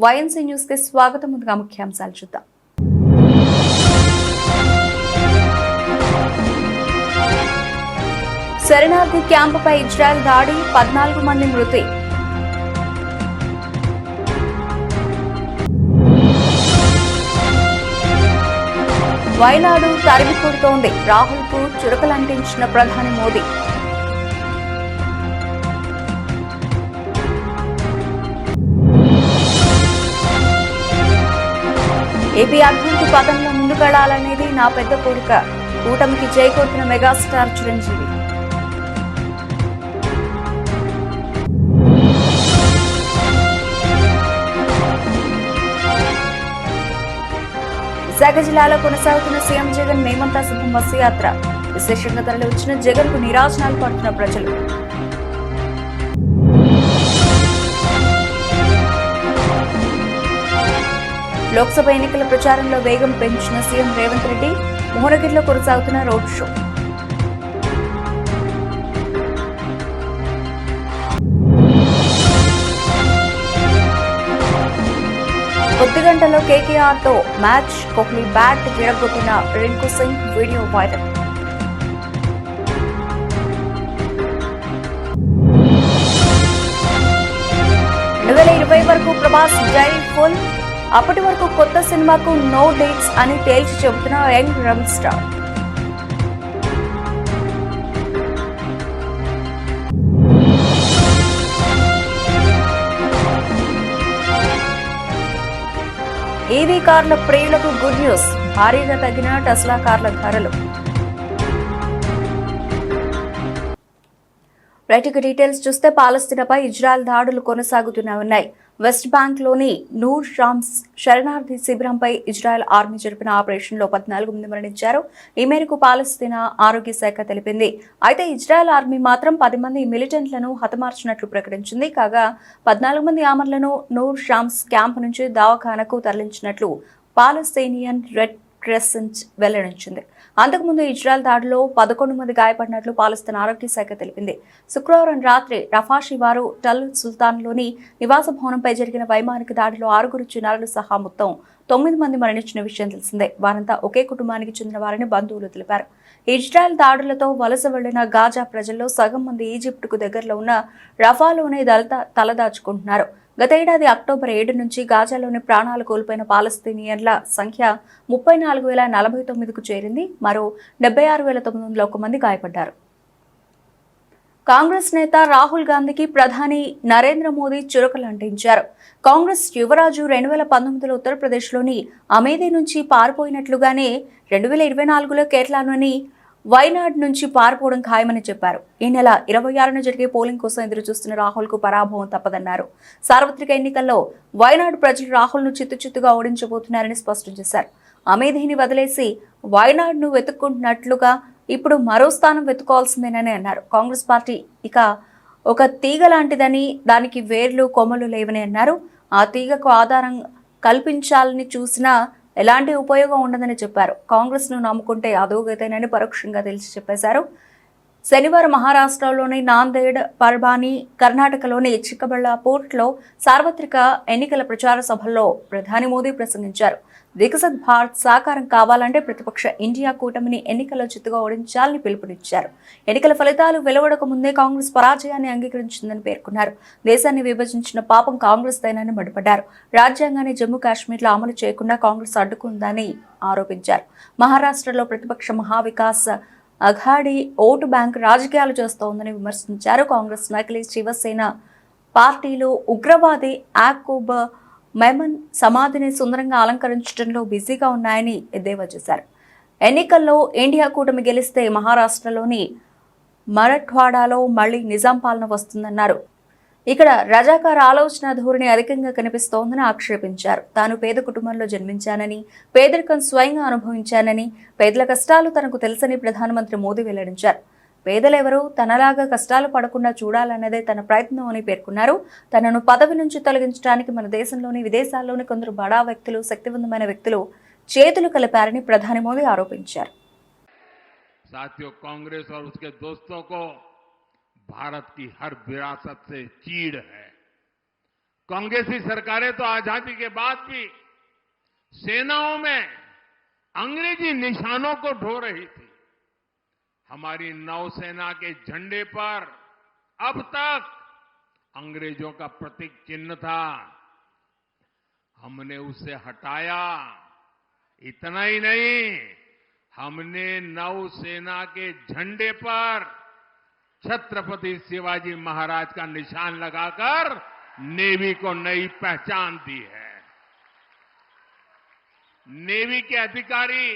YNC news కి స్వాగతం. ముందుగా ముఖ్యాంశాలు చూద్దాం. శరణార్థి క్యాంపుపై ఇజ్రాయెల్ దాడి, 14 మంది మృతి. వైనాడు తరిమి కొడుతోంది, రాహుల్కు చురకలంటించిన ప్రధాని మోదీ. ఏపీ అభివృద్ధి పథంలో ముందుకెళ్లాలనేది నా పెద్ద కోరిక, కూటమికి చేకూర్చిన మెగాస్టార్ చిరంజీవి. విశాఖ జిల్లాలో కొనసాగుతున్న సీఎం జగన్ మేమంతా సిద్ధం బస్సు యాత్ర. విశేషంగా తరలి వచ్చిన జగన్ కు నిరాశనాలు పడుతున్న ప్రజలు. లోక్సభ ఎన్నికల ప్రచారంలో వేగం పెంచిన సీఎం రేవంత్ రెడ్డి, మోహనగిరిలో కొనసాగుతున్న రోడ్ షో. కొద్ది గంటల్లో కేకేఆర్ తో మ్యాచ్, కోహ్లీ బ్యాట్ విరగొట్టిన రింకు సింగ్ వీడియో వైరల్. వరకు ప్రభాస్ డైరీ ఫుల్, అప్పటి వరకు కొత్త సినిమాకు నో డేట్స్ అని తేల్చి చెబుతున్న యంగ్ రెబల్ స్టార్. ఈవీ కార్ల ప్రియులకు గుడ్ న్యూస్, భారీగా తగ్గిన టెస్లా కార్ల ధరలు. రైట్ డీటెయిల్స్ చూస్తే, పాలస్తీనాపై ఇజ్రాయెల్ దాడులు కొనసాగుతూనే ఉన్నాయి. వెస్ట్ బ్యాంక్ లోని నూర్ షామ్స్ శరణార్థి శిబిరంపై ఇజ్రాయెల్ ఆర్మీ జరిపిన ఆపరేషన్లో 14 మంది మరణించారు. ఈ మేరకు పాలస్తీనా ఆరోగ్య శాఖ తెలిపింది. అయితే ఇజ్రాయెల్ ఆర్మీ మాత్రం 10 మంది మిలిటెంట్లను హతమార్చినట్లు ప్రకటించింది. కాగా 14 మంది ఆమర్లను నూర్ షామ్స్ క్యాంప్ నుంచి దవాఖానకు తరలించినట్లు పాలస్తీనియన్ రెడ్ క్రెసెంట్ వెల్లడించింది. అంతకుముందు ఇజ్రాయెల్ దాడిలో 11 మంది గాయపడినట్లు పాలస్తీన్ ఆరోగ్య శాఖ తెలిపింది. శుక్రవారం రాత్రి రఫా శివారు టల్ సుల్తాన్లోని నివాస భవనంపై జరిగిన వైమానిక దాడిలో 6 చిన్నారులు సహా మొత్తం 9 మంది మరణించిన విషయం తెలిసిందే. వారంతా ఒకే కుటుంబానికి చెందిన వారని బంధువులు తెలిపారు. ఇజ్రాయెల్ దాడులతో వలస వెళ్లిన గాజా ప్రజల్లో సగం మంది ఈజిప్టుకు దగ్గరలో ఉన్న రఫాలోనే తలదాచుకుంటున్నారు. గత ఏడాది అక్టోబర్ 7 నుంచి గాజాలోని ప్రాణాలు కోల్పోయిన పాలస్తీనియన్ల సంఖ్య 34,049కు చేరింది. మరో 76,901 మంది గాయపడ్డారు. కాంగ్రెస్ నేత రాహుల్ గాంధీకి ప్రధాని నరేంద్ర మోదీ చురకలు అంటించారు. కాంగ్రెస్ యువరాజు 2019లో ఉత్తరప్రదేశ్లోని అమేథీ నుంచి పారిపోయినట్లుగానే 2024లో కేరళలోని వైనాడ్ నుంచి పారిపోవడం ఖాయమని చెప్పారు. ఈ నెల 26న జరిగే పోలింగ్ కోసం ఎదురు చూస్తున్న రాహుల్ కు పరాభవం తప్పదన్నారు. సార్వత్రిక ఎన్నికల్లో వైనాడ్ ప్రజలు రాహుల్ ను చిత్తుచిత్తుగా ఓడించబోతున్నారని స్పష్టం చేశారు. అమేథీని వదిలేసి వైనాడ్ ను వెతుక్కుంటున్నట్లుగా ఇప్పుడు మరో స్థానం వెతుకోవాల్సిందేనని అన్నారు. కాంగ్రెస్ పార్టీ ఇక ఒక తీగ లాంటిదని, దానికి వేర్లు కొమ్మలు లేవని అన్నారు. ఆ తీగకు ఆధారం కల్పించాలని చూసినా ఎలాంటి ఉపయోగం ఉండదని చెప్పారు. కాంగ్రెస్ ను నమ్ముకుంటే అధోగతేనని పరోక్షంగా తెలిసి చెప్పేశారు. శనివారం మహారాష్ట్రలోని నాందేడ్, పర్బానీ, కర్ణాటకలోని చిక్కబళ్ళాపూర్లో సార్వత్రిక ఎన్నికల ప్రచార సభల్లో ప్రధాని మోదీ ప్రసంగించారు. వికసిత్ భారత్ సాకారం కావాలంటే ప్రతిపక్ష ఇండియా కూటమిని ఎన్నికల్లో చిత్తుగా ఓడించాలని పిలుపునిచ్చారు. ఎన్నికల ఫలితాలు వెలువడక ముందే కాంగ్రెస్ పరాజయాన్ని అంగీకరించిందని పేర్కొన్నారు. దేశాన్ని విభజించిన పాపం కాంగ్రెస్ దేనని మండిపడ్డారు. రాజ్యాంగాన్ని జమ్మూ కాశ్మీర్లో అమలు చేయకుండా కాంగ్రెస్ అడ్డుకుందని ఆరోపించారు. మహారాష్ట్రలో ప్రతిపక్ష మహావికాస్ అఘాడీ ఓటు బ్యాంక్ రాజకీయాలు చేస్తోందని విమర్శించారు. కాంగ్రెస్ నకిలీ శివసేన పార్టీలు ఉగ్రవాది యాకూబ్ మెమన్ సమాధిని సుందరంగా అలంకరించడంలో బిజీగా ఉన్నాయని ఎద్దేవా చేశారు. ఎన్నికల్లో ఇండియా కూటమి గెలిస్తే మహారాష్ట్రలోని మరఠ్వాడాలో మళ్లీ నిజాం పాలన వస్తుందన్నారు. ఇక్కడ రజాకార ఆలోచన ధోరణి అధికంగా కనిపిస్తోందని ఆక్షేపించారు. తాను పేద కుటుంబంలో జన్మించానని, పేదరికం స్వయంగా అనుభవించానని, పేదల కష్టాలు తనకు తెలుసని ప్రధానమంత్రి మోదీ వెల్లడించారు. పేదలెవరూ తనలాగా కష్టాలు పడకుండా చూడాలన్నదే తన ప్రయత్నం అని పేర్కొన్నారు. తనను పదవి నుంచి తొలగించడానికి మన దేశంలోని, విదేశాల్లోని కొందరు బడా వ్యక్తులు, శక్తివంతమైన వ్యక్తులు చేతులు కలిపారని ప్రధాని మోదీ ఆరోపించారు. साथियों, कांग्रेस और उसके दोस्तों को भारत की हर विरासत से चीड़ है। कांग्रेसी सरकारें तो आजादी के बाद भी सेनाओं में अंग्रेजी निशानों को ढो रही थी। हमारी नौसेना के झंडे पर अब तक अंग्रेजों का प्रतीक चिन्ह था, हमने उसे हटाया। इतना ही नहीं, हमने नौसेना के झंडे पर छत्रपति शिवाजी महाराज का निशान लगाकर नेवी को नई पहचान दी है। नेवी के अधिकारी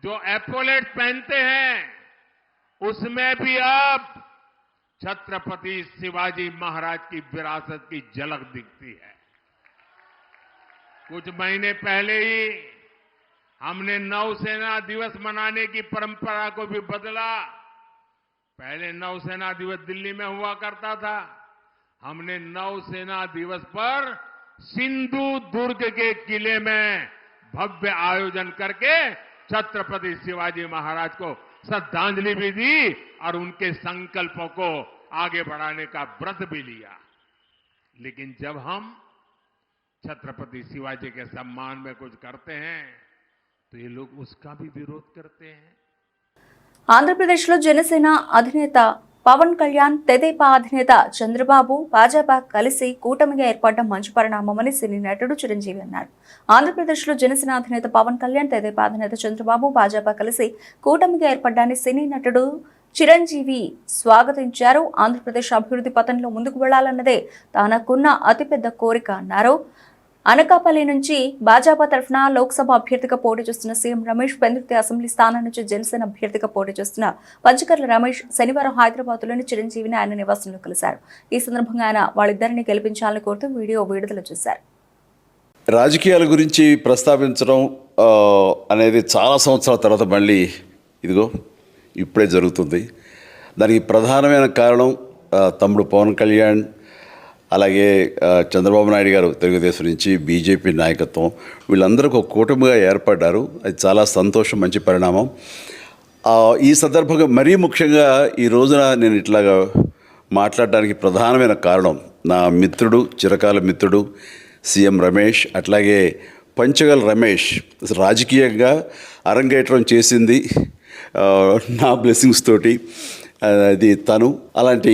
जो एपोलेट पहनते हैं उसमें भी अब छत्रपति शिवाजी महाराज की विरासत की झलक दिखती है। कुछ महीने पहले ही हमने नौसेना दिवस मनाने की परंपरा को भी बदला। पहले नौसेना दिवस दिल्ली में हुआ करता था, हमने नौसेना दिवस पर सिंधु दुर्ग के किले में भव्य आयोजन करके छत्रपति शिवाजी महाराज को श्रद्धांजलि भी दी और उनके संकल्पों को आगे बढ़ाने का व्रत भी लिया। लेकिन जब हम छत्रपति शिवाजी के सम्मान में कुछ करते हैं तो ये लोग उसका भी विरोध करते हैं। ఆంధ్రప్రదేశ్లో జనసేన అధినేత పవన్ కళ్యాణ్, తెదేపా అధినేత చంద్రబాబు, భాజపా కలిసి కూటమిగా ఏర్పడడం మంచి పరిణామమని సినీ నటుడు చిరంజీవి అన్నారు. ఆంధ్రప్రదేశ్లో జనసేన అధినేత పవన్ కళ్యాణ్, తెదేపా అధినేత చంద్రబాబు, భాజపా కలిసి కూటమిగా ఏర్పడ్డాన్ని సినీ నటుడు చిరంజీవి స్వాగతించారు. ఆంధ్రప్రదేశ్ అభివృద్ధి పథంలో ముందుకు వెళ్లాలన్నదే తనకున్న అతిపెద్ద కోరిక అన్నారు. అనకాపల్లి నుంచి భాజపా తరఫున లోక్సభ అభ్యర్థిగా పోటీ చేస్తున్న సీఎం రమేష్, పెందుర్తి అసెంబ్లీ స్థానం నుంచి జనసేన అభ్యర్థిగా పోటీ చేస్తున్న పంచకర్ల రమేష్ శనివారం హైదరాబాద్లోని చిరంజీవిని ఆయన నివాసంలో కలిశారు. ఈ సందర్భంగా ఆయన వాళ్ళిద్దరిని గెలిపించాలని కోరుతూ వీడియో విడుదల చేశారు. రాజకీయాల గురించి ప్రస్తావించడం అనేది చాలా సంవత్సరాల తర్వాత మళ్ళీ ఇదిగో ఇప్పుడే జరుగుతుంది. దానికి ప్రధానమైన కారణం తమ్ముడు పవన్ కళ్యాణ్, అలాగే చంద్రబాబు నాయుడు గారు తెలుగుదేశం నుంచి, బీజేపీ నాయకత్వం వీళ్ళందరూ ఒక కూటమిగా ఏర్పడ్డారు. అది చాలా సంతోషం, మంచి పరిణామం. ఈ సందర్భంగా మరీ ముఖ్యంగా ఈ రోజున నేను ఇట్లాగా మాట్లాడడానికి ప్రధానమైన కారణం నా మిత్రుడు, చిరకాల మిత్రుడు సీఎం రమేష్, అట్లాగే పంచగల్ రమేష్ రాజకీయంగా అరంగేట్రం చేసింది నా బ్లెస్సింగ్స్ తోటి. అది తను. అలాంటి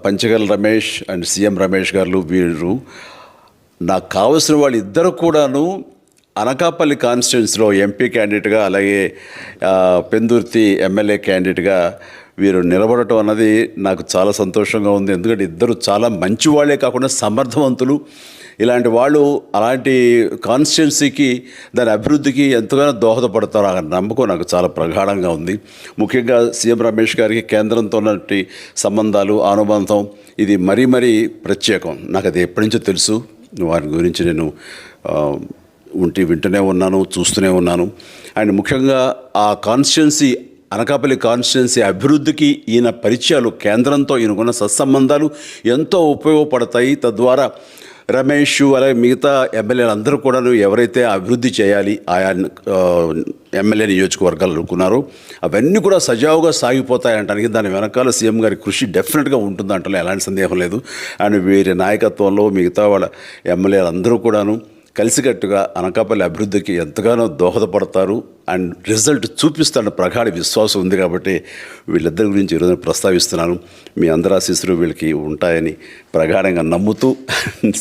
పంచగల్ రమేష్ అండ్ సీఎం రమేష్ గారు వీరు నాకు కావలసిన వాళ్ళు ఇద్దరు కూడాను అనకాపల్లి కాన్స్టిట్యున్సీలో ఎంపీ క్యాండిడేట్గా, అలాగే పెందుర్తి ఎమ్మెల్యే క్యాండిడేట్గా వీరు నిలబడటం అన్నది నాకు చాలా సంతోషంగా ఉంది. ఎందుకంటే ఇద్దరు చాలా మంచి వాళ్ళే కాకుండా సమర్థవంతులు. ఇలాంటి వాళ్ళు అలాంటి కాన్స్టిట్యున్సీకి, దాని అభివృద్ధికి ఎంతగానో దోహదపడతారు అన్న నమ్మకం నాకు చాలా ప్రగాఢంగా ఉంది. ముఖ్యంగా సీఎం రమేష్ గారికి కేంద్రంతో ఉన్నటువంటి సంబంధాలు, అనుబంధం ఇది మరీ మరీ ప్రత్యేకం. నాకు అది ఎప్పటి నుంచో తెలుసు. వారి గురించి నేను వింటూనే ఉన్నాను, చూస్తూనే ఉన్నాను. అండ్ ముఖ్యంగా ఆ కాన్స్టిట్యున్సీ, అనకాపల్లి కాన్స్టిట్యున్సీ అభివృద్ధికి ఈయన పరిచయాలు, కేంద్రంతో ఈయనకున్న సత్సంబంధాలు ఎంతో ఉపయోగపడతాయి. తద్వారా రమేష్ అలాగే మిగతా ఎమ్మెల్యేలు అందరూ కూడా ఎవరైతే అభివృద్ధి చేయాలి ఆయా ఎమ్మెల్యే నియోజకవర్గాలు అనుకున్నారో అవన్నీ కూడా సజావుగా సాగిపోతాయంటానికి దాని వెనకాల సీఎం గారి కృషి డెఫినెట్గా ఉంటుందంటలో ఎలాంటి సందేహం లేదు. అండ్ వీరి నాయకత్వంలో మిగతా వాళ్ళ ఎమ్మెల్యేలు అందరూ కూడాను కలిసికట్టుగా అనకాపల్లి అభివృద్ధికి ఎంతగానో దోహదపడతారు అండ్ రిజల్ట్ చూపిస్తారన్న ప్రగాఢ విశ్వాసం ఉంది. కాబట్టి వీళ్ళిద్దరి గురించి ఈరోజు ప్రస్తావిస్తున్నాను. మీ అందరి ఆశీస్సులు వీళ్ళకి ఉంటాయని ప్రగాఢంగా నమ్ముతూ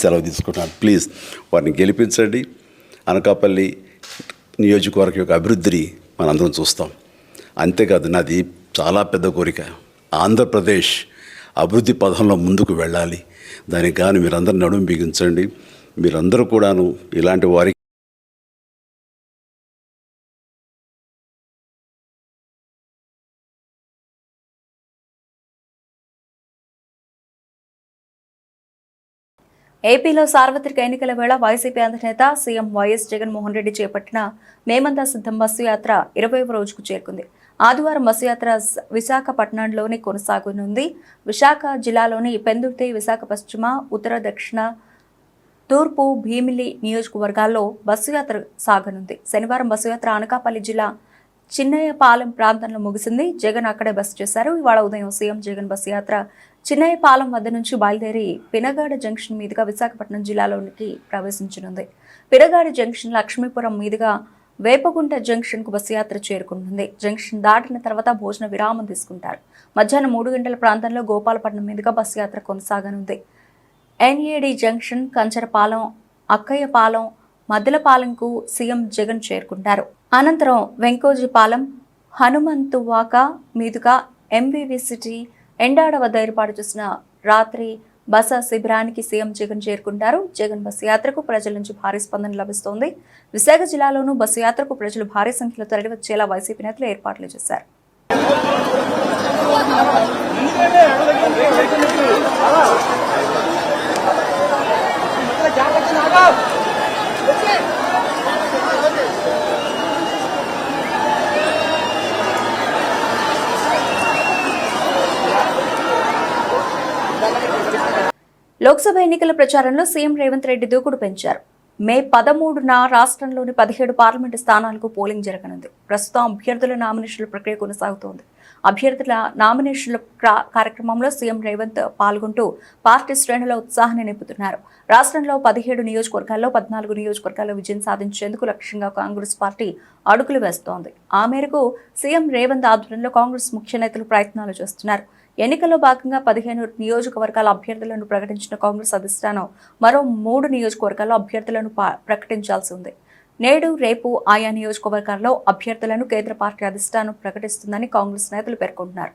సెలవు తీసుకుంటున్నాను. ప్లీజ్ వారిని గెలిపించండి. అనకాపల్లి నియోజకవర్గం యొక్క అభివృద్ధిని మనందరం చూస్తాం. అంతేకాదు, నాది చాలా పెద్ద కోరిక, ఆంధ్రప్రదేశ్ అభివృద్ధి పథంలో ముందుకు వెళ్ళాలి. దానికి కానీ మీరందరూ నడుము బిగించండి. మీరందరూ కూడాను ఇలాంటి వారికి ఏపీలో సార్వత్రిక ఎన్నికల వేళ వైసీపీ అధినేత సీఎం వైఎస్ జగన్మోహన్ రెడ్డి చేపట్టిన మేమంతా సిద్ధం బస్సు యాత్ర 20వ రోజుకు చేరుకుంది. ఆదివారం బస్సు యాత్ర విశాఖపట్నంలోని కొనసాగనుంది. విశాఖ జిల్లాలోని పెందుర్తి, విశాఖ పశ్చిమ, ఉత్తర, దక్షిణ, తూర్పు, భీమిలి నియోజకవర్గాల్లో బస్సు యాత్ర సాగనుంది. శనివారం బస్సు యాత్ర అనకాపల్లి జిల్లా చిన్నయ్యపాలెం ప్రాంతంలో ముగిసింది. జగన్ అక్కడే బస చేశారు. ఇవాళ ఉదయం సీఎం జగన్ బస్సు యాత్ర చిన్నయ్యపాలెం వద్ద నుంచి బయలుదేరి పినగాడ జంక్షన్ మీదుగా విశాఖపట్నం జిల్లాలోనికి ప్రవేశించనుంది. పినగాడ జంక్షన్ లక్ష్మీపురం మీదుగా వేపగుంట జంక్షన్ కు బస్సు యాత్ర చేరుకుంటుంది. జంక్షన్ దాటిన తర్వాత భోజన విరామం తీసుకుంటారు. మధ్యాహ్నం 3 గంటల ప్రాంతంలో గోపాలపట్నం మీదుగా బస్సు యాత్ర కొనసాగనుంది. ఎన్ఏడి జంక్షన్, కంచరపాలెం, అక్కయ్యపాలెం, మద్దలపాలెంకు సీఎం జగన్ చేరుకుంటారు. అనంతరం వెంకోజీపాలెం, హనుమంతువాక మీదుగా ఎంవీవీ సిటీ, ఎండాడ వద్ద ఏర్పాటు చేసిన రాత్రి బస శిబిరానికి సీఎం జగన్ చేరుకుంటారు. జగన్ బస్సు యాత్రకు ప్రజల నుంచి భారీ స్పందన లభిస్తోంది. విశాఖ జిల్లాలోనూ బస్సు యాత్రకు ప్రజలు భారీ సంఖ్యలో తరలివచ్చేలా వైసీపీ నేతలు ఏర్పాట్లు చేశారు. లోక్సభ ఎన్నికల ప్రచారంలో సీఎం రేవంత్ రెడ్డి దూకుడు పెంచారు. మే 13న రాష్ట్రంలోని 17 పార్లమెంటు స్థానాలకు పోలింగ్ జరగనుంది. ప్రస్తుతం అభ్యర్థుల నామినేషన్ల ప్రక్రియ కొనసాగుతోంది. అభ్యర్థుల నామినేషన్ల కార్యక్రమంలో సీఎం రేవంత్ పాల్గొంటూ పార్టీ శ్రేణుల ఉత్సాహాన్ని నింపుతున్నారు. రాష్ట్రంలో 17 నియోజకవర్గాల్లో 14 నియోజకవర్గాల్లో విజయం సాధించేందుకు లక్ష్యంగా కాంగ్రెస్ పార్టీ అడుగులు వేస్తోంది. ఆ మేరకు సీఎం రేవంత్ ఆధ్వర్యంలో కాంగ్రెస్ ముఖ్య నేతలు ప్రయత్నాలు చేస్తున్నారు. ఎన్నికల్లో భాగంగా 15 నియోజకవర్గాల అభ్యర్థులను ప్రకటించిన కాంగ్రెస్ అధిష్టానం మరో 3 నియోజకవర్గాల్లో అభ్యర్థులను ప్రకటించాల్సి ఉంది. నేడు రేపు ఆయా నియోజకవర్గాల్లో అభ్యర్థులను కేంద్ర పార్టీ అధిష్టానం ప్రకటిస్తుందని కాంగ్రెస్ నేతలు పేర్కొంటున్నారు.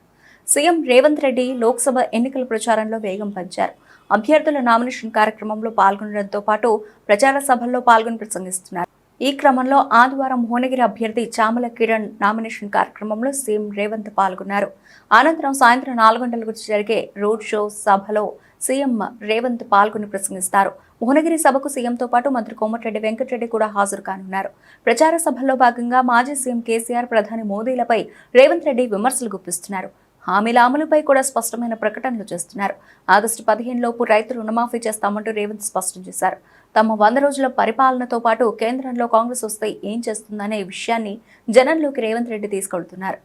సీఎం రేవంత్ రెడ్డి లోక్సభ ఎన్నికల ప్రచారంలో వేగం పెంచారు. అభ్యర్థుల నామినేషన్ కార్యక్రమంలో పాల్గొనడంతో పాటు ప్రచార సభల్లో పాల్గొని ప్రసంగిస్తున్నారు. ఈ క్రమంలో ఆదివారం భువనగిరి అభ్యర్థి చామల కిరణ్ నామినేషన్ కార్యక్రమంలో సీఎం రేవంత్ పాల్గొన్నారు. అనంతరం సాయంత్రం 4 గంటలకు జరిగే రోడ్ షో సభలో సీఎం రేవంత్ పాల్గొని ప్రసంగిస్తారు. భువనగిరి సభకు సీఎంతో పాటు మంత్రి కోమటిరెడ్డి వెంకటరెడ్డి కూడా హాజరు కానున్నారు. ప్రచార సభల్లో భాగంగా మాజీ సీఎం కేసీఆర్, ప్రధాని మోదీలపై రేవంత్ రెడ్డి విమర్శలు గుప్పిస్తున్నారు. హామీల అమలుపై కూడా స్పష్టమైన ప్రకటనలు చేస్తున్నారు. ఆగస్టు 15 లోపు రైతు రుణమాఫీ చేస్తామంటూ రేవంత్ స్పష్టం చేశారు. తమ 100 రోజుల పరిపాలనతో పాటు కేంద్రంలో కాంగ్రెస్ వస్తే ఏం చేస్తుందనే విషయాన్ని జనంలోకి రేవంత్ రెడ్డి తీసుకెళ్తున్నారు.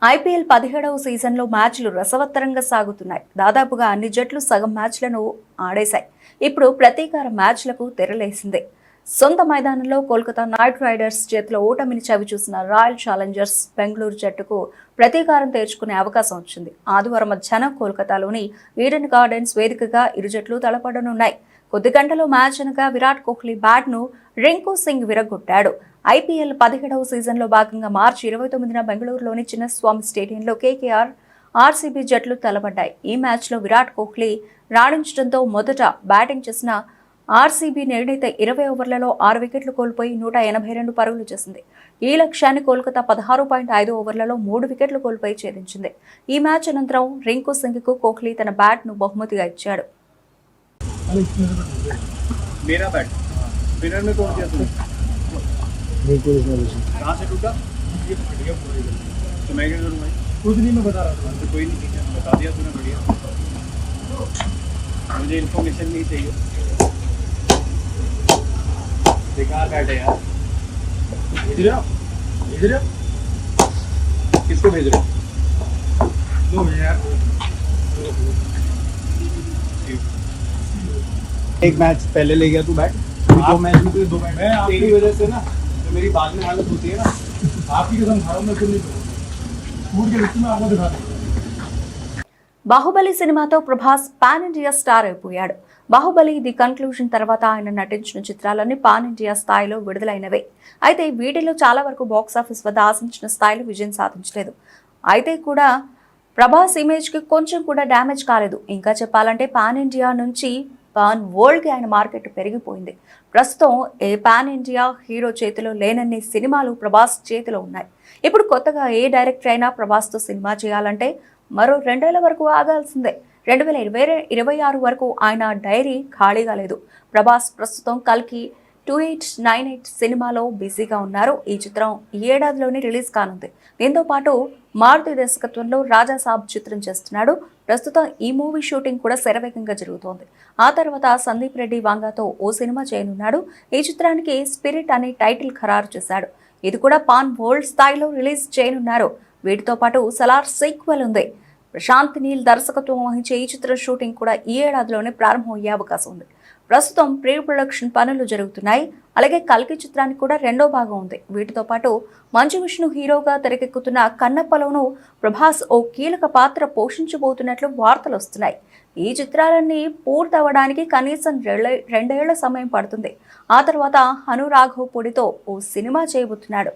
ఐపీఎల్ 17వ సీజన్లో మ్యాచ్లు రసవత్తరంగా సాగుతున్నాయి. దాదాపుగా అన్ని జట్లు సగం మ్యాచ్లను ఆడేశాయి. ఇప్పుడు ప్రతీకార మ్యాచ్లకు తెరలేసింది. సొంత మైదానంలో కోల్కతా నైట్ రైడర్స్ చేతిలో ఓటమిని చవిచూసిన రాయల్ ఛాలెంజర్స్ బెంగళూరు జట్టుకు ప్రతీకారం తీర్చుకునే అవకాశం వచ్చింది. ఆదివారం మధ్యాహ్నం కోల్కతాలోని ఈడెన్ గార్డెన్స్ వేదికగా ఇరు జట్లు తలపడనున్నాయి. కొద్ది గంటలో మ్యాచ్ అనగా విరాట్ కోహ్లీ బ్యాట్ను రింకు సింగ్ విరగొట్టాడు. ఐపీఎల్ 17వ సీజన్లో భాగంగా మార్చి 29న బెంగళూరులోని చిన్నస్వామి స్టేడియంలో కేకేఆర్, ఆర్సీబీ జట్లు తలపడ్డాయి. ఈ మ్యాచ్లో విరాట్ కోహ్లీ రాణించడంతో మొదట బ్యాటింగ్ చేసిన ఆర్సీబీ నిర్ణీత 20 ఓవర్లలో 6 వికెట్లు కోల్పోయి 182 పరుగులు చేసింది. ఈ లక్ష్యాన్ని కోల్కతా 16.5 ఓవర్లలో 3 వికెట్లు కోల్పోయి ఛేదించింది. ఈ మ్యాచ్ అనంతరం రింకు సింగ్కు కోహ్లీ తన బ్యాట్ను బహుమతిగా ఇచ్చాడు. मेरा बैट विनर ने तोड़ दिया तुमने कहाँ से टूटा ये फट गया पूरा तो मैं क्या करूँ भाई खुद नहीं मैं बता रहा था तो कोई नहीं बता दिया तूने बढ़िया मुझे इन्फॉर्मेशन नहीं चाहिए बेकार बैट है यार इधर किसको भेज रहे हो लो यार एक मैच पहले ले गया तू बैट दो मैच में तो 2 बैट मैं तेरी वजह से ना जो मेरी बाद में हालत होती है ना आपकी कसम खा रहा हूं मैं खुद नहीं करूंगा के विषय में आपको दिखा दूंगा. బాహుబలి సినిమాతో ప్రభాస్ పాన్ ఇండియా స్టార్ అయిపోయాడు. బాహుబలి ది కన్క్లూజన్ తర్వాత ఆయన నటించిన చిత్రాలన్నీ పాన్ ఇండియా స్థాయిలో విడుదలైనవే. అయితే వీటిలో చాలా వరకు బాక్సాఫీస్ వద్ద ఆశించిన స్థాయిలో విజయం సాధించలేదు. అయితే కూడా ప్రభాస్ ఇమేజ్కి కొంచెం కూడా డ్యామేజ్ కాలేదు. ఇంకా చెప్పాలంటే పాన్ ఇండియా నుంచి పాన్ వరల్డ్కి ఆయన మార్కెట్ పెరిగిపోయింది. ప్రస్తుతం ఏ పాన్ ఇండియా హీరో చేతిలో లేనన్ని సినిమాలు ప్రభాస్ చేతిలో ఉన్నాయి. ఇప్పుడు కొత్తగా ఏ డైరెక్టర్ అయినా ప్రభాస్తో సినిమా చేయాలంటే మరో 2 ఏళ్ల వరకు ఆగాల్సిందే. 2026 వరకు ఆయన డైరీ ఖాళీగా లేదు. ప్రభాస్ ప్రస్తుతం కల్కి 2898 సినిమాలో బిజీగా ఉన్నారు. ఈ చిత్రం ఈ ఏడాదిలోనే రిలీజ్ కానుంది. దీంతో పాటు మారుతి దర్శకత్వంలో రాజాసాబ్ చిత్రం చేస్తున్నాడు. ప్రస్తుతం ఈ మూవీ షూటింగ్ కూడా శరవేగంగా జరుగుతోంది. ఆ తర్వాత సందీప్ రెడ్డి వాంగాతో ఓ సినిమా చేయనున్నాడు. ఈ చిత్రానికి స్పిరిట్ అనే టైటిల్ ఖరారు చేశాడు. ఇది కూడా పాన్ వరల్డ్ స్థాయిలో రిలీజ్ చేయనున్నారు. వీటితో పాటు సలార్ సీక్వెల్ ఉంది. ప్రశాంత్ నీల్ దర్శకత్వం వహించే ఈ చిత్ర షూటింగ్ కూడా ఈ ఏడాదిలోనే ప్రారంభమయ్యే అవకాశం ఉంది. ప్రస్తుతం ప్రీ ప్రొడక్షన్ పనులు జరుగుతున్నాయి. అలాగే కల్కి చిత్రానికి కూడా రెండో భాగం ఉంది. వీటితో పాటు మంచు విష్ణు హీరోగా తెరకెక్కుతున్న కన్నప్పలోనూ ప్రభాస్ ఓ కీలక పాత్ర పోషించబోతున్నట్లు వార్తలు వస్తున్నాయి. ఈ చిత్రాలన్నీ పూర్తవడానికి కనీసం 2 ఏళ్ల సమయం పడుతుంది. ఆ తర్వాత హనురాఘవపూడితో ఓ సినిమా చేయబోతున్నాడు.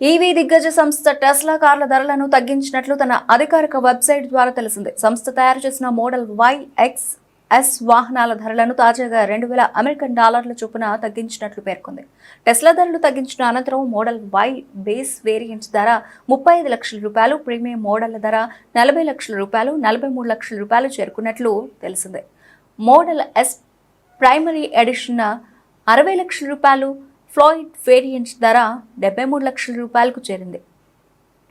ఈవీ దిగ్గజ సంస్థ టెస్లా కార్ల ధరలను తగ్గించినట్లు తన అధికారిక వెబ్సైట్ ద్వారా తెలిసింది. సంస్థ తయారు చేసిన మోడల్ YXS వాహనాల ధరలను తాజాగా $2,000 చొప్పున తగ్గించినట్లు పేర్కొంది. టెస్లా ధరలు తగ్గించిన అనంతరం మోడల్ Y బేస్ వేరియంట్ ధర ₹35 లక్షలు, ప్రీమియం మోడళ్ల ధర ₹40 లక్షలు, ₹43 లక్షలు చేరుకున్నట్లు తెలిసింది. మోడల్ S ప్రైమరీ ఎడిషన్ ₹60 లక్షలు, ఫ్లాయిడ్ వేరియంట్ ధర ₹73 లక్షలకు చేరింది.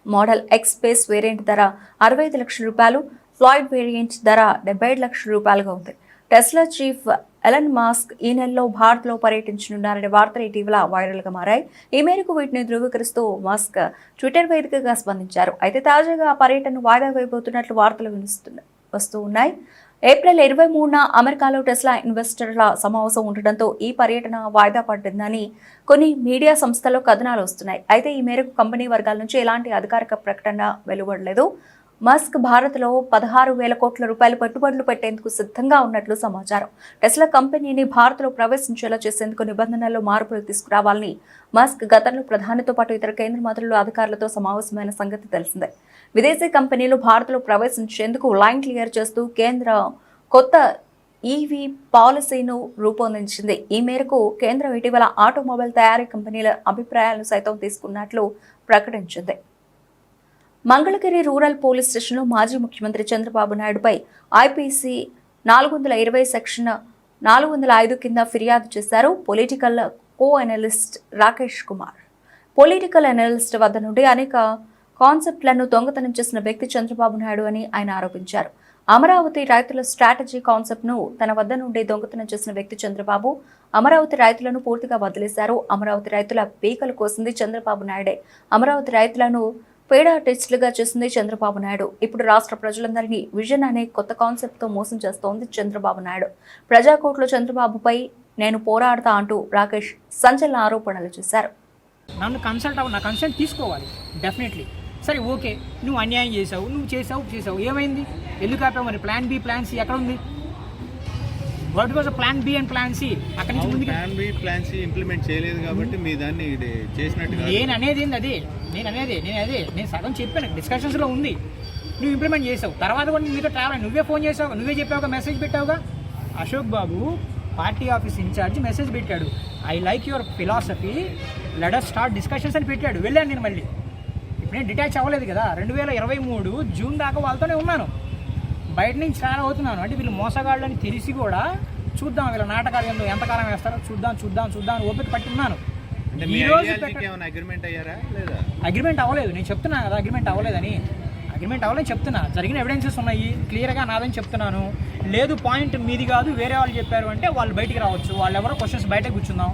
మోడల్ X బేస్ వేరియంట్ ధర ₹65 లక్షలు, ఫ్లాయిడ్ వేరియంట్ ధర ₹75 లక్షలుగా ఉంది. టెస్లా చీఫ్ ఎలన్ మాస్క్ ఈ నెలలో భారత్లో పర్యటించనున్నారనే వార్తలు ఇటీవల వైరల్గా మారాయి. ఈ మేరకు వీటిని ధృవీకరిస్తూ మాస్క్ ట్విట్టర్ వేదికగా స్పందించారు. అయితే తాజాగా ఆ పర్యటన వాయిదా వేయబోతున్నట్లు వార్తలు వస్తూ ఉన్నాయి. ఏప్రిల్ 23న అమెరికాలో టెస్లా ఇన్వెస్టర్ల సమావేశం ఉండడంతో ఈ పర్యటన వాయిదా పడిందని కొన్ని మీడియా సంస్థల్లో కథనాలు వస్తున్నాయి. అయితే ఈ మేరకు కంపెనీ వర్గాల నుంచి ఎలాంటి అధికారిక ప్రకటన వెలువడలేదు. మస్క్ భారత్లో ₹16,000 కోట్ల పెట్టుబడులు పెట్టేందుకు సిద్ధంగా ఉన్నట్లు సమాచారం. టెస్లా కంపెనీని భారత్లో ప్రవేశించేలా చేసేందుకు నిబంధనల్లో మార్పులు తీసుకురావాలని మస్క్ గతంలో ప్రధానితో పాటు ఇతర కేంద్ర మంత్రులు అధికారులతో సమావేశమైన సంగతి తెలిసిందే. విదేశీ కంపెనీలు భారత్లో ప్రవేశించేందుకు లైన్ క్లియర్ చేస్తూ కేంద్రం కొత్త ఈవీ పాలసీను రూపొందించింది. ఈ మేరకు కేంద్రం ఇటీవల ఆటోమొబైల్ తయారీ కంపెనీల అభిప్రాయాలను సైతం తీసుకున్నట్లు ప్రకటించింది. మంగళగిరి రూరల్ పోలీస్ స్టేషన్లో మాజీ ముఖ్యమంత్రి చంద్రబాబు నాయుడుపై ఐపీసీ 420 సెక్షన్ 405 కింద ఫిర్యాదు చేశారు political co analyst Rakesh Kumar. Political analyst వద్ద నుండి అనేక కాన్సెప్ట్లను దొంగతనం చేసిన వ్యక్తి చంద్రబాబు నాయుడు అని ఆయన ఆరోపించారు. అమరావతి రైతుల స్ట్రాటజీ కాన్సెప్ట్ను తన వద్ద నుండి దొంగతనం చేసిన వ్యక్తి చంద్రబాబు. అమరావతి రైతులను పూర్తిగా వదిలేశారు. అమరావతి రైతుల పీకలు కోసింది చంద్రబాబు నాయుడే. అమరావతి రైతులను పేడ టెస్టులుగా చేసింది చంద్రబాబు నాయుడు. ఇప్పుడు రాష్ట్ర ప్రజలందరినీ విజన్ అనే కొత్త కాన్సెప్ట్తో మోసం చేస్తోంది చంద్రబాబు నాయుడు. ప్రజాకోర్టులో చంద్రబాబుపై నేను పోరాడతా అంటూ రాకేష్ సంచలన ఆరోపణలు చేశారు. నన్ను నా కన్సల్ట్ తీసుకోవాలి డెఫినెట్లీ. సరే ఓకే, నువ్వు అన్యాయం చేసావు, నువ్వు చేసావు, ఏమైంది? ఎందుకు ఆపావు? మరి ప్లాన్ బి ప్లాన్ సి ఎక్కడ ఉంది? What was plan B and plan C? అక్కడి నుంచి ముందుకు plan B plan C implement చేయలేదు కాబట్టి మీ దాన్ని చేసినట్టు నేను అనేది నేను సగం చెప్పాను, డిస్కషన్స్లో ఉంది. నువ్వు ఇంప్లిమెంట్ చేసావు, తర్వాత కూడా మీతో ట్రావెల్ నువ్వే ఫోన్ చేసావు, నువ్వే చెప్పావుగా, మెసేజ్ పెట్టావుగా. అశోక్ బాబు పార్టీ ఆఫీస్ ఇన్ఛార్జ్ మెసేజ్ పెట్టాడు, I like your philosophy, let us start discussions అని పెట్టాడు. వెళ్ళాను నేను మళ్ళీ. ఇప్పుడు నేను డిటాచ్ అవ్వలేదు కదా. 2023 జూన్ దాకా వాళ్ళతోనే ఉన్నాను. బయట నుంచి చాలా అవుతున్నాను. అంటే వీళ్ళు మోసగాళ్ళని తెలిసి కూడా చూద్దాం, వీళ్ళ నాటకాలు ఎంతకాలం వేస్తారో చూద్దాం ఓపిక పట్టున్నాను. అగ్రిమెంట్ అవ్వలేదు. నేను చెప్తున్నా కదా అగ్రిమెంట్ అవ్వలేదని. చెప్తున్నా. జరిగిన ఎవిడెన్సెస్ ఉన్నాయి, క్లియర్గా నాదని చెప్తున్నాను. లేదు పాయింట్ మీది కాదు వేరే వాళ్ళు చెప్పారు అంటే వాళ్ళు బయటికి రావచ్చు. వాళ్ళు ఎవరో క్వశ్చన్స్ బయట కూర్చుందాం,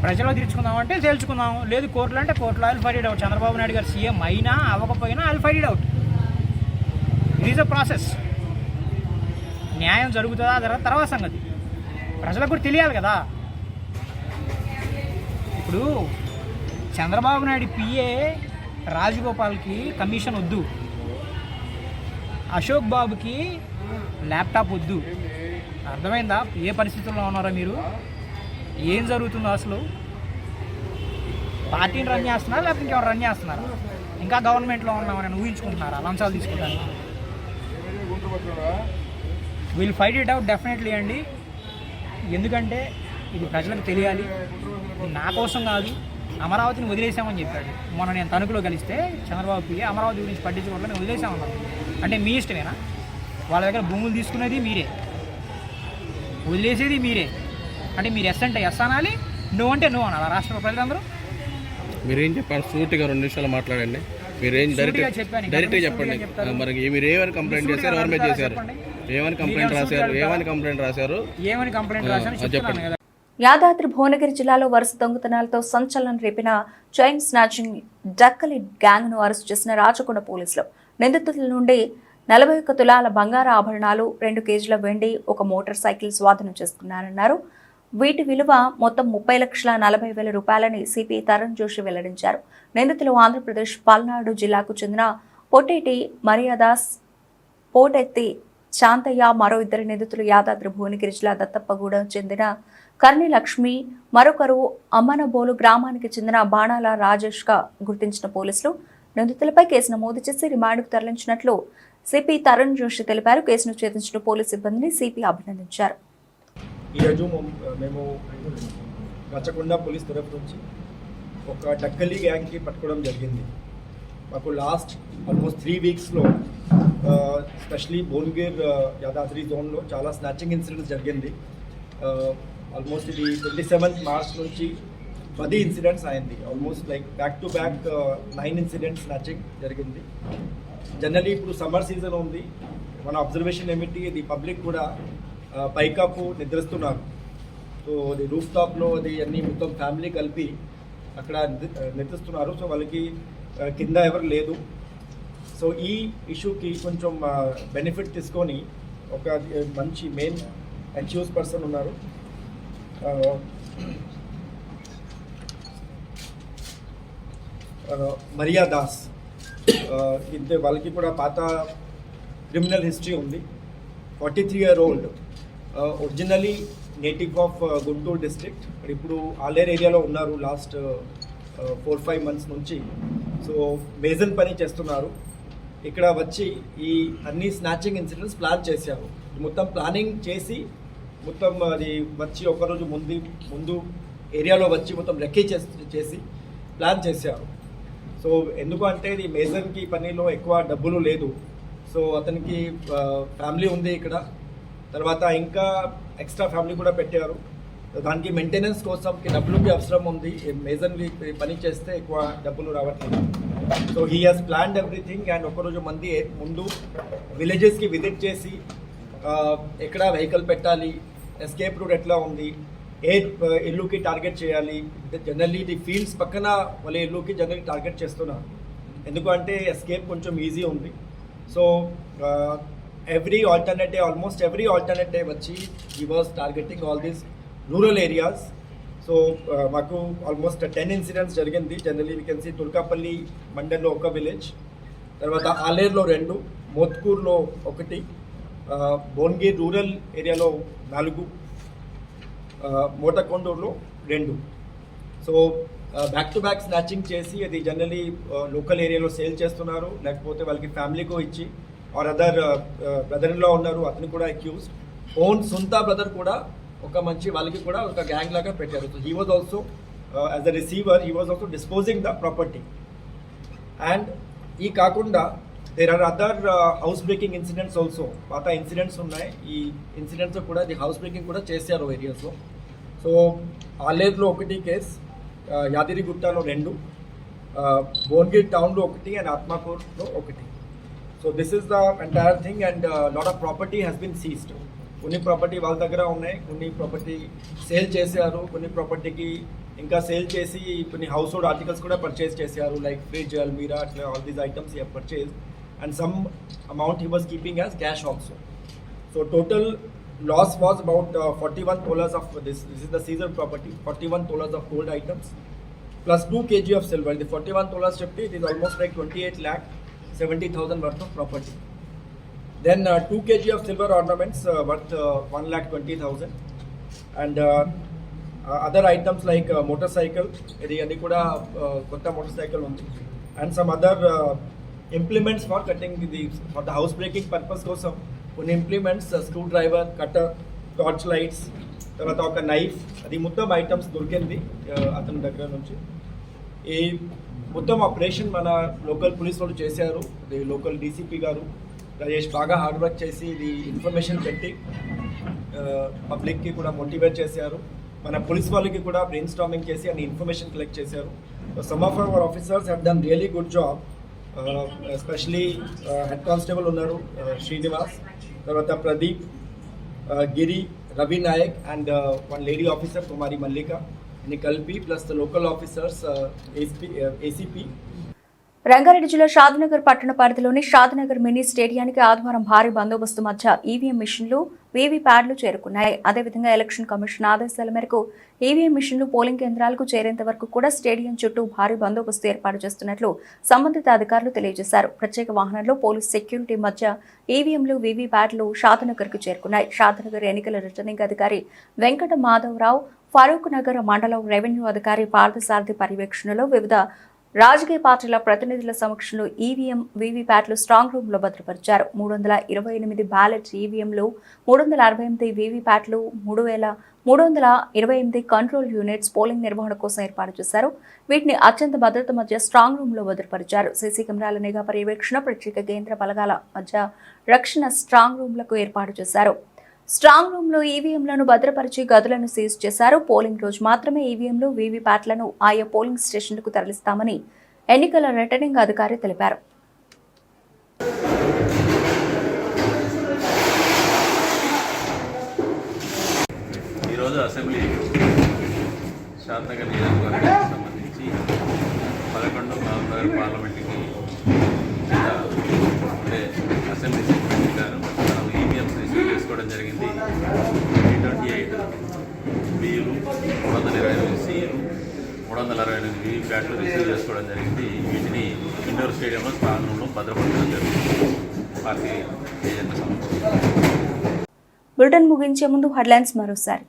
ప్రజల్లో తీర్చుకుందాం అంటే తేల్చుకుందాం. లేదు కోర్టులు అంటే కోర్టులో I'll fight it out. Chandrababu Naidu గారు సీఎం అయినా అవ్వకపోయినా I'll fight it out. It is a process. న్యాయం జరుగుతుందా తర్వాత సంగతి ప్రజలకు కూడా తెలియాలి కదా. ఇప్పుడు చంద్రబాబు నాయుడు పిఏ రాజగోపాల్కి కమిషన్ వద్దు, అశోక్ బాబుకి ల్యాప్టాప్ వద్దు. అర్థమైందా ఏ పరిస్థితుల్లో ఉన్నారో మీరు? ఏం జరుగుతుందో అసలు? పార్టీని రన్ చేస్తున్నారా లేకపోతే ఇంకెవరు రన్ చేస్తున్నారా? ఇంకా గవర్నమెంట్లో ఉన్నామని ఊహించుకుంటున్నారా? లంచాలు తీసుకుంటారు. Will fight it out definitely అండి. ఎందుకంటే ఇది ప్రజలకు తెలియాలి. నా కోసం కాదు, అమరావతిని వదిలేసామని చెప్పాడు. మొన్న నేను తణుకులో కలిస్తే చంద్రబాబు పిఏ అమరావతి గురించి పట్టించుకోవడం మేము వదిలేసామన్నారు. అంటే మీ ఇష్టమేనా? వాళ్ళ దగ్గర భూములు తీసుకునేది మీరే, వదిలేసేది మీరే. అంటే మీరు ఎస్ అంటే ఎస్ అనాలి, నో అంటే నో అనాలి. రాష్ట్ర ప్రజలందరూ మీరేం చెప్పారు? సూటిగా 2 నిమిషాలు మాట్లాడండి. మీరేం డైరెక్ట్గా చెప్పండి. మరి మీరు ఏమని కంప్లైంట్ చేశారు? ఎవరి మీద చేశారు? ఏమని కంప్లైంట్ రాశారు? చెప్పండి. యాదాద్రి భువనగిరి జిల్లాలో వరుస దొంగతనాలతో సంచలనం రేపిన చైన్ స్నాచింగ్ డక్కలి గ్యాంగ్ను అరెస్టు చేసిన రాచకొండ పోలీసులు నిందితుల నుండి 41 తులాల బంగారు ఆభరణాలు, 2 కేజీల వెండి, ఒక మోటార్ సైకిల్ స్వాధీనం చేసుకున్నారన్నారు. వీటి విలువ మొత్తం 30,40,000 రూపాయలని సిపి తరుణ్ జోషి వెల్లడించారు. నిందితులు ఆంధ్రప్రదేశ్ పల్నాడు జిల్లాకు చెందిన పొట్టేటి మరియాదాస్, పోటెత్తి శాంతయ్య, మరో 2 నిందితులు యాదాద్రి భువనగిరి జిల్లా దత్తప్పగూడెం చెందిన కర్ణి లక్ష్మి, మరొకరు అమ్మనబోలు గ్రామానికి చెందిన బాణాల రాజేష్ గా గుర్తించిన పోలీసులు నిందితులపై కేసు నమోదు చేసి రిమాండ్కు తరలించినట్లు సిపి తరుణ్ జోషి తెలిపారు. కేసును ఛేదించిన పోలీసు సిబ్బందిని సిపి అభినందించారు. ఈరోజు మేము రచకొండ పోలీస్ తరఫు నుంచి ఒక డక్కలి గ్యాంగ్కి పట్టుకోవడం జరిగింది. మాకు లాస్ట్ ఆల్మోస్ట్ 3 వీక్స్లో స్పెషలీ భువనగిర్ యాదాద్రి జోన్లో చాలా స్నాచింగ్ ఇన్సిడెంట్స్ జరిగింది. ఆల్మోస్ట్ ఇది 27th మార్చ్ నుంచి 10 ఇన్సిడెంట్స్ అయింది. Almost like back to back 9 incidents snatching జరిగింది. జనరలీ ఇప్పుడు సమ్మర్ సీజన్ ఉంది. మన అబ్జర్వేషన్ ఏమిటి, ఇది పబ్లిక్ కూడా పైకప్పు నిద్రిస్తున్నారు. సో అది రూఫ్ టాప్లో అది అన్ని మొత్తం ఫ్యామిలీ కలిపి అక్కడ నిద్రిస్తున్నారు. సో వాళ్ళకి కింద ఎవరు లేదు. సో ఈ ఇష్యూకి కొంచెం బెనిఫిట్ తీసుకొని ఒక మంచి మెయిన్ అక్యూజ్ పర్సన్ ఉన్నారు, మరియా దాస్. ఇంతే వాళ్ళకి కూడా పాత క్రిమినల్ హిస్టరీ ఉంది. 43-year-old, originally native of Guntur district, ఇప్పుడు ఆలేరు ఏరియాలో ఉన్నారు లాస్ట్ 4-5 మంత్స్ నుంచి. సో మేజన్ పని చేస్తున్నారు. ఇక్కడ వచ్చి ఈ అన్ని స్నాచింగ్ ఇన్సిడెంట్స్ ప్లాన్ చేశారు. మొత్తం ప్లానింగ్ చేసి మొత్తం అది వచ్చి ఒకరోజు ముందు ఏరియాలో వచ్చి మొత్తం రెక్కీ చేసి ప్లాన్ చేశారు. సో ఎందుకు అంటే ఇది మేజర్కి పనిలో ఎక్కువ డబ్బులు లేదు. సో అతనికి ఫ్యామిలీ ఉంది ఇక్కడ, తర్వాత ఇంకా ఎక్స్ట్రా ఫ్యామిలీ కూడా పెట్టారు. దానికి మెయింటెనెన్స్ కోసం డబ్బులకి అవసరం ఉంది. మేజర్ని పని చేస్తే ఎక్కువ డబ్బులు రావట్లేదు. So he has planned everything. And ఒకరోజు ముందు విలేజెస్కి విజిట్ చేసి ఎక్కడ వెహికల్ పెట్టాలి, ఎస్కేప్ రూట్ ఎట్లా ఉంది, ఏ ఇల్లుకి టార్గెట్ చేయాలి. జనరల్లీ ఇది ఫీల్డ్స్ పక్కన వాళ్ళ ఇల్లుకి జనరల్లీ టార్గెట్ చేస్తున్నారు. ఎందుకంటే ఎస్కేప్ కొంచెం ఈజీ ఉంది. సో ఆల్మోస్ట్ ఎవ్రీ ఆల్టర్నేటివ్ వచ్చి he was targeting all these rural areas. So మాకు ఆల్మోస్ట్ 10 ఇన్సిడెంట్స్ జరిగింది. Generally we can see Turkapalli మండల్లో ఒక విలేజ్, తర్వాత ఆలేరులో 2, మోత్కూర్లో 1, భువనగిరి రూరల్ ఏరియాలో 4, మోటకొండూరులో 2. So back to back snatching చేసి అది జనరలీ లోకల్ ఏరియాలో సేల్ చేస్తున్నారు, లేకపోతే వాళ్ళకి ఫ్యామిలీకు ఇచ్చి or other brother in law ఉన్నారు, అతను కూడా అక్యూజ్డ్. ఓన్ సొంత బ్రదర్ కూడా ఒక మంచి వాళ్ళకి కూడా ఒక గ్యాంగ్ లాగా పెట్టారు. So he was also as a receiver, he was also disposing the property. And ఈ కాకుండా there are other house breaking incidents also. పాత ఇన్సిడెంట్స్ ఉన్నాయి. ఈ ఇన్సిడెంట్స్ కూడా ది హౌస్ బ్రేకింగ్ కూడా చేశారు ఏరియాస్లో. సో ఆలేరులో 1 కేసు, యాదగిరిగుట్టలో 2, భువనగిరి టౌన్లో 1 అండ్ ఆత్మకూరులో 1. So this is the entire thing. And lot of property has been seized. కొన్ని ప్రాపర్టీ వాళ్ళ దగ్గర ఉన్నాయి, కొన్ని ప్రాపర్టీ సేల్ చేశారు, కొన్ని ప్రాపర్టీకి ఇంకా సేల్ చేసి కొన్ని హౌస్ హోల్డ్ ఆర్టికల్స్ కూడా పర్చేస్ చేశారు, లైక్ ఫ్రిడ్జ్, అల్మీరా, అట్లా all these items he purchase. And some amount he was keeping as cash also. So total loss was about 41 tolas of this is the seized property, 41 tolas of gold items plus 2 kg of silver. The 41 tolas chapti, it is almost like 28,70,000 worth of property. Then 2 kg of silver ornaments worth 1,20,000. And other items like motorcycle, adi kuda kotta motorcycle undi, and some other implements for cutting for the house breaking purpose కోసం కొన్ని implements, screw driver, cutter, torch lights, తర్వాత ఒక knife, అది మొత్తం items దొరికింది అతని దగ్గర నుంచి. ఈ మొత్తం ఆపరేషన్ మన లోకల్ పోలీస్ వాళ్ళు చేశారు. ఇది లోకల్ డీసీపీ గారు రాజేష్ బాగా హార్డ్ వర్క్ చేసి ఇది ఇన్ఫర్మేషన్ పెట్టి పబ్లిక్కి కూడా మోటివేట్ చేశారు. మన పోలీస్ వాళ్ళకి కూడా బ్రెయిన్ స్టార్మింగ్ చేసి అన్ని ఇన్ఫర్మేషన్ కలెక్ట్ చేశారు. Some of our officers have done really good job. Especially head constable ఉన్నారు శ్రీనివాస్, తర్వాత Pradeep, Giri, Ravi Naik and one lady officer Kumari Mallika, ఇన్ని కలిపి plus the local officers, ACP. Rangareddy జిల్లా షాద్నగర్ పట్టణ పరిధిలోని షాద్నగర్ మినీ స్టేడియానికి ఆదివారం భారీ బందోబస్తు మధ్య ఈవీఎం మిషన్లు వీవీప్యాడ్లు చేరుకున్నాయి. అదేవిధంగా ఎలక్షన్ కమిషన్ ఆదేశాల మేరకు ఈవీఎం మిషన్లు పోలింగ్ కేంద్రాలకు చేరేంత వరకు కూడా స్టేడియం చుట్టూ భారీ బందోబస్తు ఏర్పాటు చేస్తున్నట్లు సంబంధిత అధికారులు తెలియజేశారు. ప్రత్యేక వాహనంలో పోలీస్ సెక్యూరిటీ మధ్య ఈవీఎంలు వీవీప్యాడ్లు షాద్నగర్కు చేరుకున్నాయి. షాద్నగర్ ఎన్నికల రిటర్నింగ్ అధికారి వెంకట మాధవరావు, ఫరూక్ నగర్ మండలం రెవెన్యూ అధికారి పార్థసారథి పర్యవేక్షణలో వివిధ రాజకీయ పార్టీల ప్రతినిధుల సమక్షంలో ఈవీఎం వీవీప్యాట్లు స్ట్రాంగ్ రూమ్ లో భద్రపరిచారు. 328 బ్యాలెట్ ఈవీఎంలు, 368 వీవీప్యాట్లు, 3328 కంట్రోల్ యూనిట్స్ పోలింగ్ నిర్వహణ కోసం ఏర్పాటు చేశారు. వీటిని అత్యంత భద్రత మధ్య స్ట్రాంగ్ రూమ్ లో భద్రపరిచారు. సీసీ కెమెరాల నిఘా పర్యవేక్షణ, ప్రత్యేక కేంద్ర బలగాల మధ్య రక్షణ స్ట్రాంగ్ రూమ్లకు ఏర్పాటు చేశారు. స్ట్రాంగ్ రూమ్ లో ఈవీఎంలను భద్రపరిచి గదులను సీజ్ చేశారు. పోలింగ్ రోజు మాత్రమే ఈవీఎంలు వీవీప్యాట్లను ఆయా పోలింగ్ స్టేషన్లకు తరలిస్తామని ఎన్నికల రిటర్నింగ్ అధికారి తెలిపారు. ఈరోజు అసెంబ్లీ షాద్నగర్ నియోజకవర్గానికి సంబంధించి 11 నవంబర్ పార్లమెంట్కి అంటే అసెంబ్లీ సెక్రటరీ గారు మనం ఈవీఎంస్ రిసీవ్ చేసుకోవడం జరిగింది. 328 బియ్యులు, 328 సీలు, 328 వీవీప్యాట్లు రిసీవ్ చేసుకోవడం జరిగింది. వీటిని ఇండోర్ స్టేడియంలో స్ట్రాంగ్ రూమ్లో భద్రపరచడం జరిగింది. పార్టీ ఏజెంట్ల సమక్షంలో. బులెటిన్ ముగించే ముందు హెడ్లైన్స్ మరోసారి.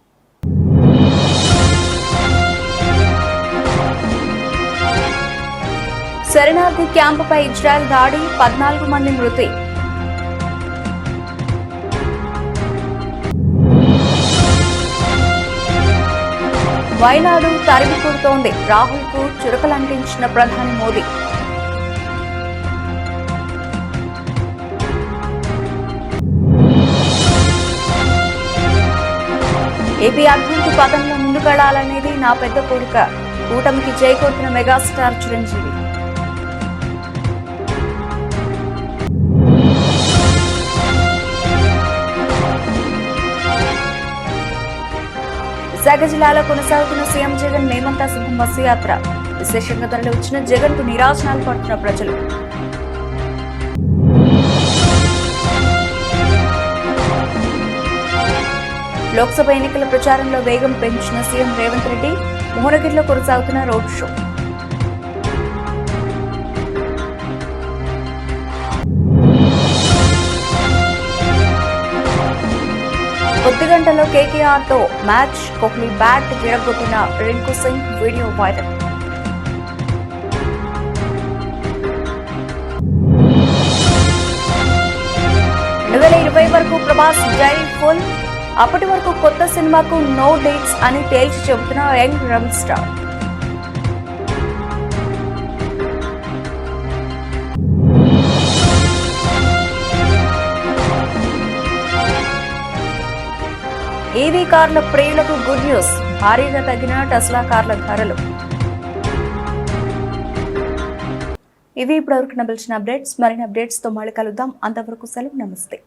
శరణార్థి క్యాంపుపై ఇజ్రాయెల్ దాడి, 14 మంది మృతి. వైనాడు తరిమి కొడుతోంది, రాహుల్కు చురకలంటించిన ప్రధాని మోదీ. ఏపీ అభివృద్ధి పథంలో ముందుకెళ్లాలనేది నా పెద్ద కోరిక, కూటమికి చేకూర్చిన మెగాస్టార్ చిరంజీవి. విశాఖ జిల్లాలో కొనసాగుతున్న సీఎం జగన్ మేమంతా సిద్ధం బస్సు యాత్ర. విశేషంగా తరలి వచ్చిన జగన్ కు నిరాశనాలు పడుతున్న ప్రజలు. లోక్సభ ఎన్నికల ప్రచారంలో వేగం పెంచిన సీఎం రేవంత్ రెడ్డి, మోహనగిరిలో కొనసాగుతున్న రోడ్ షో. కొద్ది గంటలో కేకేఆర్ తో మ్యాచ్, కోహ్లీ బ్యాట్ విరగొట్టిన రింకు సింగ్ వీడియో వైరల్. వరకు ప్రభాస్ డైరీ ఫుల్, అప్పటి వరకు కొత్త సినిమాకు నో డేట్స్ అని తేల్చి చెబుతున్న యంగ్ రెబల్ స్టార్. ఈవీ కార్ల ప్రియులకు గుడ్ న్యూస్, భారీగా తగ్గిన టెస్లా కార్ల ధరలు. ఇవి ఇప్పటివరకు నిలిచిన అప్డేట్స్. మరిన్ని అప్డేట్స్ తో మళ్ళీ కలుద్దాం. అంతవరకు సెలవు, నమస్తే.